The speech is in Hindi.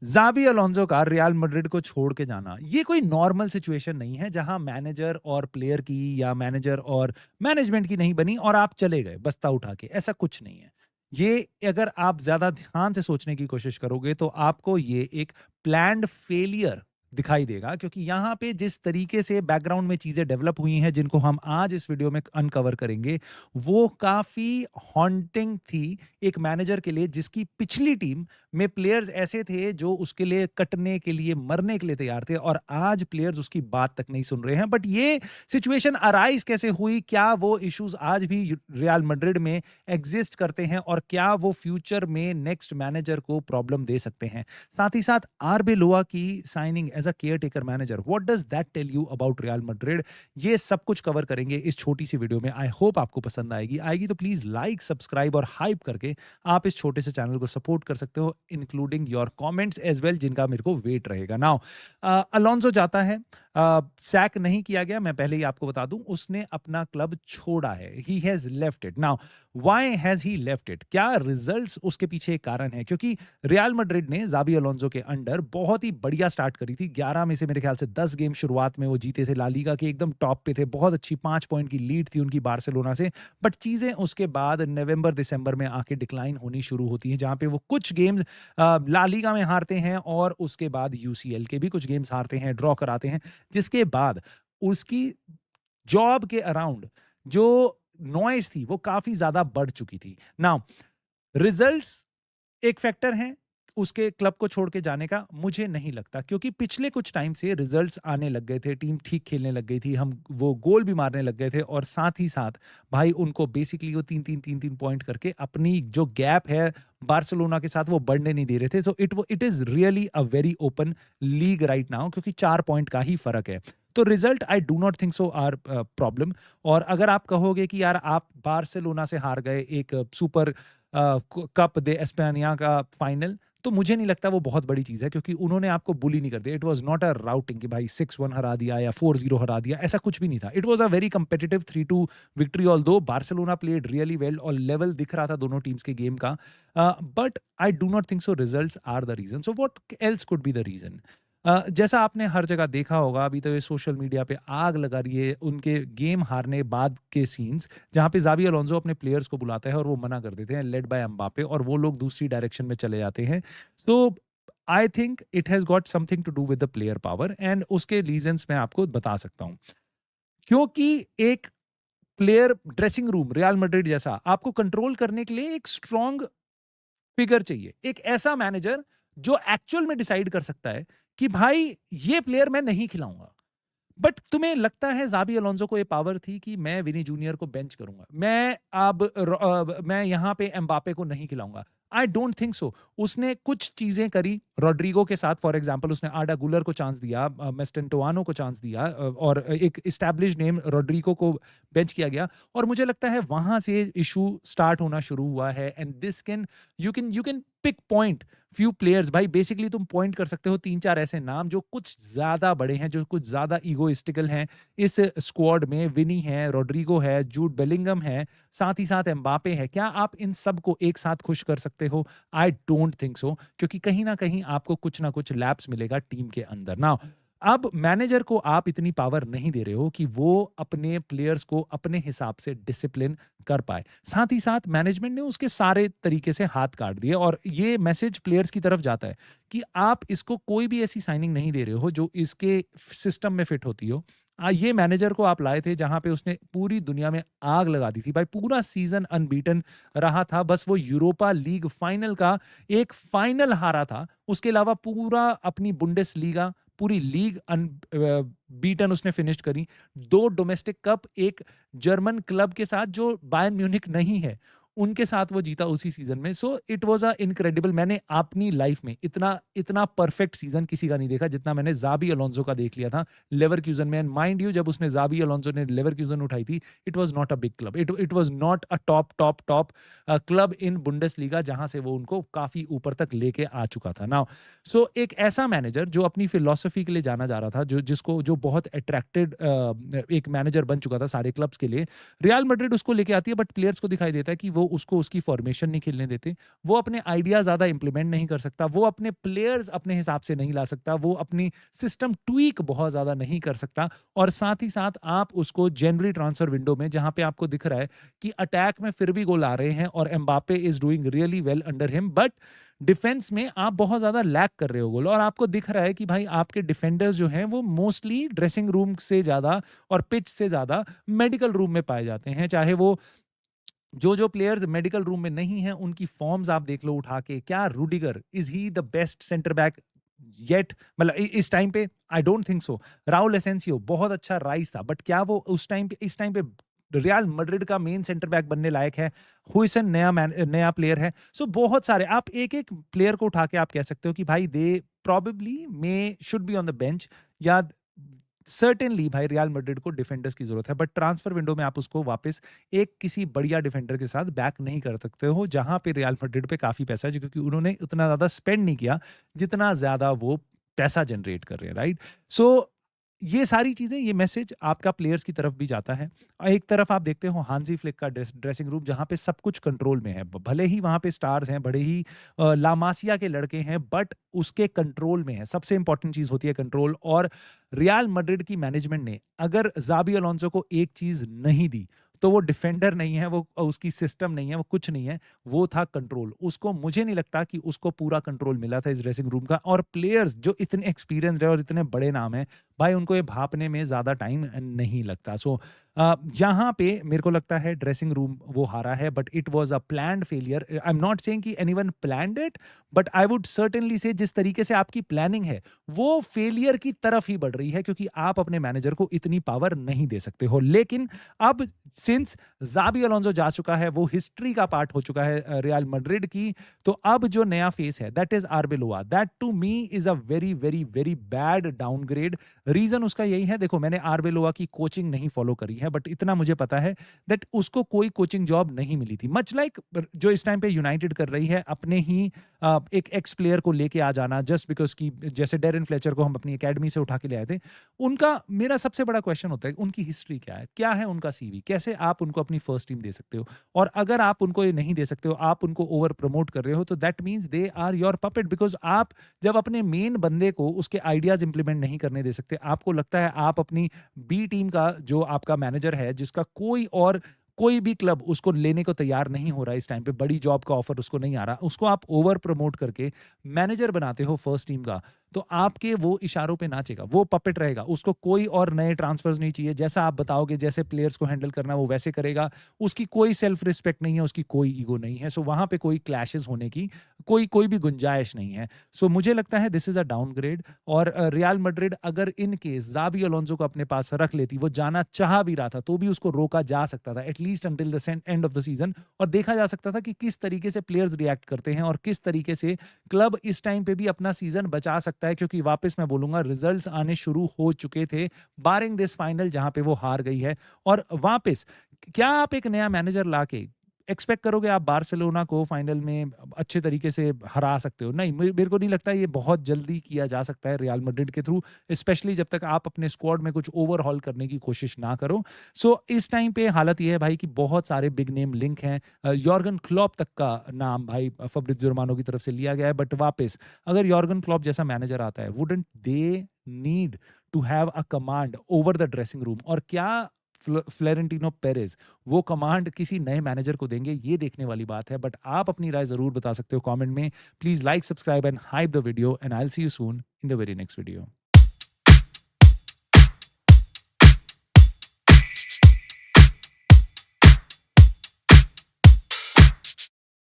ज़ाबी अलोंसो का रियल मैड्रिड को छोड़ के जाना, ये कोई नॉर्मल सिचुएशन नहीं है जहां मैनेजर और प्लेयर की या मैनेजर और मैनेजमेंट की नहीं बनी और आप चले गए बस्ता उठा के, ऐसा कुछ नहीं है। ये अगर आप ज़्यादा ध्यान से सोचने की कोशिश करोगे तो आपको ये एक प्लान्ड फेलियर दिखाई देगा, क्योंकि यहाँ पे जिस तरीके से बैकग्राउंड में चीज़ें डेवलप हुई हैं जिनको हम आज इस वीडियो में अनकवर करेंगे, वो काफ़ी हॉन्टिंग थी एक मैनेजर के लिए जिसकी पिछली टीम में प्लेयर्स ऐसे थे जो उसके लिए कटने के लिए मरने के लिए तैयार थे, और आज प्लेयर्स उसकी बात तक नहीं सुन रहे हैं। बट ये सिचुएशन अराइज कैसे हुई, क्या वो इश्यूज आज भी रियल मैड्रिड में एग्जिस्ट करते हैं और क्या वो फ्यूचर में नेक्स्ट मैनेजर को प्रॉब्लम दे सकते हैं? साथ ही साथ आरबी लोआ की signing as a caretaker manager, what does that tell you about Real Madrid? ये सब कुछ कवर करेंगे इस छोटी सी वीडियो में। आई होप आपको पसंद आएगी तो प्लीज लाइक, सब्सक्राइब और हाइप करके आप इस छोटे से चैनल को सपोर्ट कर सकते हो, including your comments as well, जिनका मेरे को वेट रहेगा। नाउ अलोंसो जाता है, सैक नहीं किया गया, मैं पहले ही आपको बता दूं, उसने अपना क्लब छोड़ा है। He has left it. Now why has he left it? क्या रिजल्ट्स उसके पीछे एक कारण है? क्योंकि रियल मैड्रिड ने ज़ाबी अलोंसो के अंडर बहुत ही बढ़िया स्टार्ट करी थी। 11 में से मेरे ख्याल से 10 गेम शुरुआत में वो जीते थे, ला लीगा के एकदम टॉप पे थे, बहुत अच्छी 5 पॉइंट की लीड थी उनकी बार्सिलोना से। बट चीजें उसके बाद नवंबर दिसंबर में आके डिक्लाइन होनी शुरू होती हैं, जहां पे वो कुछ गेम्स ला लीगा में हारते हैं और उसके बाद यूसीएल के भी कुछ गेम्स हारते हैं, ड्रॉ कराते हैं, जिसके बाद उसकी जॉब के अराउंड जो नॉइस थी वो काफी ज्यादा बढ़ चुकी थी। नाउ रिजल्ट्स एक फैक्टर है उसके क्लब को छोड़ के जाने का, मुझे नहीं लगता, क्योंकि पिछले कुछ टाइम से रिजल्ट्स आने लग गए थे, टीम ठीक खेलने लग गई थी, हम वो गोल भी मारने लग गए थे, और साथ ही साथ भाई उनको बेसिकली वो 3-3 पॉइंट करके अपनी जो गैप है बार्सिलोना के साथ वो बढ़ने नहीं दे रहे थे। So it is really a very open league right now, क्योंकि 4 पॉइंट का ही फर्क है। तो result I do not think so are problem. और अगर आप कहोगे कि यार आप बार्सिलोना से हार गए एक सुपर कप दे एस्पेनिया का फाइनल, तो मुझे नहीं लगता वो बहुत बड़ी चीज़ है, क्योंकि उन्होंने आपको बुली नहीं कर दिया। It was not a routing कि भाई 6-1 हरा दिया या 4-0 हरा दिया, ऐसा कुछ भी नहीं था। It was a very competitive 3-2 victory, although Barcelona played really well और लेवल दिख रहा था दोनों टीम्स के गेम का। But I do not think so results are the reason. So what else could be the reason? जैसा आपने हर जगह देखा होगा, अभी तो ये सोशल मीडिया पे आग लगा रही है उनके गेम हारने बाद के सीन्स, जहाँ पे ज़ाबी अलोंसो अपने प्लेयर्स को बुलाता है और वो मना कर देते हैं, लेड बाय एम्बापे, और वो लोग दूसरी डायरेक्शन में चले जाते हैं। So I think it has got something to do with the player power, and उसके रीजंस मैं आपको बता सकता हूँ। क्योंकि एक player dressing room Real Madrid जैसा आपको कंट्रोल करने के लिए एक स्ट्रॉन्ग फिगर चाहिए, एक ऐसा मैनेजर जो एक्चुअल में डिसाइड कर सकता है कि भाई ये प्लेयर मैं नहीं खिलाऊंगा। बट तुम्हें लगता है ज़ाबी अलोंसो को ये पावर थी कि मैं विनी जूनियर को बेंच करूंगा, मैं अब मैं यहाँ पे एम्बापे को नहीं खिलाऊंगा? आई डोंट थिंक सो। उसने कुछ चीजें करी रोड्रिगो के साथ, फॉर एग्जांपल उसने आडा गुलर को चांस दिया, मेस्टेंटोआनो को चांस दिया, और एक इस्टेब्लिश नेम रोड्रिगो को बेंच किया गया, और मुझे लगता है वहां से इशू स्टार्ट होना शुरू हुआ है। And this can you can pick point few players, भाई बेसिकली तुम पॉइंट कर सकते हो 3-4 ऐसे नाम जो कुछ ज्यादा बड़े हैं, जो कुछ ज्यादा ईगोइस्टिकल हैं इस स्क्वाड में। विनी है, रोड्रिगो है, जूड बेलिंगम है, साथ ही साथ एम्बापे है। क्या आप इन सब को एक साथ खुश कर सकते हो? आई डोंट थिंक सो, क्योंकि कहीं ना कहीं आपको कुछ ना कुछ लैप्स मिलेगा टीम के अंदर। ना अब मैनेजर को आप इतनी पावर नहीं दे रहे हो कि वो अपने प्लेयर्स को अपने हिसाब से डिसिप्लिन कर पाए। साथ ही साथ मैनेजमेंट ने उसके सारे तरीके से हाथ काट दिए, और ये मैसेज प्लेयर्स की तरफ जाता है कि आप इसको कोई भी ऐसी साइनिंग नहीं दे रहे हो जो इसके सिस्टम में फिट होती हो। ये मैनेजर को आप लाए थे जहां पे उसने पूरी दुनिया में आग लगा दी थी, भाई पूरा सीजन अनबीटन रहा था, बस वो यूरोपा लीग फाइनल का एक फाइनल हारा था, उसके अलावा पूरा अपनी बुंडेस लीगा पूरी लीग बीटन उसने फिनिश करी। 2 डोमेस्टिक कप एक जर्मन क्लब के साथ जो बायर्न म्यूनिख नहीं है, उनके साथ वो जीता उसी सीजन में। So it was a incredible. मैंने अपनी लाइफ में इतना इतना परफेक्ट सीजन किसी का नहीं देखा जितना मैंने ज़ाबी अलोंसो का देख लिया था लेवरक्यूजन में। एंड माइंड यू, जब उसने ज़ाबी अलोंसो ने लेवरक्यूजन उठाई थी, it was not a big club, it was not a top top top club in Bundesliga, जहां से वो उनको काफी ऊपर तक लेके आ चुका था। नाउ एक ऐसा मैनेजर जो अपनी फिलॉसफी के लिए जाना जा रहा था, जो बहुत अट्रैक्टेड एक मैनेजर बन चुका था सारे क्लब्स के लिए, रियल मैड्रिड उसको लेके आती है, बट प्लेयर्स को दिखाई देता है कि वो उसको उसकी फॉर्मेशन नहीं खेलने देते, वो अपने आइडिया ज़्यादा इम्प्लीमेंट नहीं कर सकता, वो अपने प्लेयर्स अपने हिसाब से नहीं ला सकता, वो अपनी सिस्टम ट्वीक बहुत ज़्यादा नहीं कर सकता और साथ ही साथ आप उसको जनवरी ट्रांसफर विंडो में जहाँ पे आपको दिख रहा है कि अटैक में फिर भी गोल आ रहे हैं और Mbappe is doing really well under him, but defence में आप बहुत ज़्यादा लैक कर रहे हो गोल और आपको दिख रहा है कि भाई आपके डिफेंडर्स जो हैं वो मोस्टली ड्रेसिंग रूम से ज़्यादा और पिच से ज़्यादा मेडिकल रूम में पाए जाते हैं। चाहे वो जो प्लेयर्स मेडिकल रूम में नहीं हैं, उनकी फॉर्म्स आप देख लो उठा के। क्या Rudiger, is he the best centre back yet? मतलब इस टाइम पे I don't think so. Raul Asensio बहुत अच्छा राइस था, बट क्या वो उस टाइम पे इस टाइम पे रियल मैड्रिड का मेन सेंटर बैक बनने लायक है? हुइसन नया प्लेयर है। सो बहुत सारे आप एक-एक प्लेयर को उठा के आप कह सकते हो कि भाई they probably may should be on the bench या सर्टेनली भाई रियल मैड्रिड को डिफेंडर्स की जरूरत है, बट ट्रांसफर विंडो में आप उसको वापस एक किसी बढ़िया डिफेंडर के साथ बैक नहीं कर सकते हो जहां पे रियल मैड्रिड पे काफी पैसा है, क्योंकि उन्होंने उतना ज्यादा स्पेंड नहीं किया जितना ज्यादा वो पैसा जनरेट कर रहे हैं, राइट? सो ये सारी चीजें, ये मैसेज आपका प्लेयर्स की तरफ भी जाता है। एक तरफ आप देखते हो हांजी फ्लिक का ड्रेसिंग रूम जहां पे सब कुछ कंट्रोल में है, भले ही वहां पे स्टार्स हैं, बड़े ही लामासिया के लड़के हैं, बट उसके कंट्रोल में है। सबसे इंपॉर्टेंट चीज होती है कंट्रोल। और रियल मैड्रिड की मैनेजमेंट ने अगर जाबी अलोंसो को एक चीज नहीं दी तो वो डिफेंडर नहीं है, वो उसकी सिस्टम नहीं है, वो कुछ नहीं है, वो था कंट्रोल। उसको मुझे नहीं लगता कि उसको पूरा कंट्रोल मिला था इस ड्रेसिंग रूम का। और प्लेयर्स जो इतने एक्सपीरियंस्ड है और इतने बड़े नाम हैं, भाई उनको ये भापने में ज्यादा टाइम नहीं लगता। सो यहाँ पे मेरे को लगता है ड्रेसिंग रूम वो हारा है, but it was a planned failure. I am not saying कि anyone planned it, but I would certainly say जिस तरीके से आपकी प्लानिंग है वो फेलियर की तरफ ही बढ़ रही है, क्योंकि आप अपने मैनेजर को इतनी पावर नहीं दे सकते हो। लेकिन अब सिंस जाबी अलोंसो जा चुका है, वो हिस्ट्री का पार्ट हो चुका है रियल मैड्रिड की, तो अब जो नया फेस है that is Arbeloa. That to me is a very very very bad downgrade. Reason उसका यही है, देखो मैंने आर्बेलोआ की कोचिंग नहीं फॉलो करी है, बट इतना मुझे पता है दैट उसको कोई कोचिंग जॉब नहीं मिली थी। मच लाइक जो इस टाइम पे यूनाइटेड कर रही है, अपने ही एक एक्स प्लेयर को लेके आ जाना जस्ट बिकॉज की, जैसे डेरिन फ्लेचर को हम अपनी एकेडमी से उठा के ले आए थे। उनका मेरा सबसे बड़ा क्वेश्चन होता है उनकी हिस्ट्री क्या है उनका सीवी, कैसे आप उनको अपनी फर्स्ट टीम दे सकते हो? और अगर आप उनको ये नहीं दे सकते हो, आप उनको ओवर प्रमोट कर रहे हो, तो that means they are your puppet. Because आप जब अपने मेन बंदे को उसके आइडियाज इंप्लीमेंट नहीं करने दे सकते, आपको लगता है आप अपनी बी टीम का जो आपका मैनेजर है, जिसका कोई भी क्लब उसको लेने को तैयार नहीं हो रहा है इस टाइम पे, बड़ी जॉब का ऑफर उसको नहीं आ रहा, उसको आप ओवर प्रमोट करके मैनेजर बनाते हो फर्स्ट टीम का, तो आपके वो इशारों पे नाचेगा, वो पपेट रहेगा। उसको कोई और नए ट्रांसफर्स नहीं चाहिए, जैसा आप बताओगे, जैसे प्लेयर्स को हैंडल करना वो वैसे करेगा। उसकी कोई सेल्फ रिस्पेक्ट नहीं है, उसकी कोई ईगो नहीं है। सो वहां पे कोई क्लैशेस होने की कोई भी गुंजाइश नहीं है। सो मुझे लगता है दिस इज अ डाउनग्रेड। और रियल मैड्रिड अगर इन केस जाबी अलोंसो को अपने पास रख लेती, वो जाना चाह भी रहा था, तो भी उसको रोका जा सकता था at least until the end of the season, और देखा जा सकता था कि किस तरीके से प्लेयर्स रिएक्ट करते हैं और किस तरीके से क्लब इस टाइम पे भी अपना सीजन बचा सकता है। क्योंकि वापस मैं बोलूंगा रिजल्ट्स आने शुरू हो चुके थे, बारिंग दिस फाइनल जहां पे वो हार गई है। और वापस क्या आप एक नया मैनेजर लाके एक्सपेक्ट करोगे आप बार्सिलोना को फाइनल में अच्छे तरीके से हरा सकते हो? नहीं, मेरे को नहीं लगता ये बहुत जल्दी किया जा सकता है रियल मैड्रिड के थ्रू, स्पेशली जब तक आप अपने स्क्वाड में कुछ ओवरहॉल करने की कोशिश ना करो। सो इस टाइम पे हालत ये है भाई कि बहुत सारे बिग नेम लिंक हैं। यॉर्गन क्लॉप तक का नाम भाई फब्रिज़ियो रोमानो की तरफ से लिया गया है, बट वापस अगर यॉर्गन क्लॉप जैसा मैनेजर आता है, wouldn't they need to have a command over the dressing room? और क्या फ्लोरेंटिनो पेरेज वो कमांड किसी नए मैनेजर को देंगे? ये देखने वाली बात है। बट आप अपनी राय जरूर बता सकते हो कमेंट में। Please like, subscribe and hype the video, and I will see you soon in the very next video.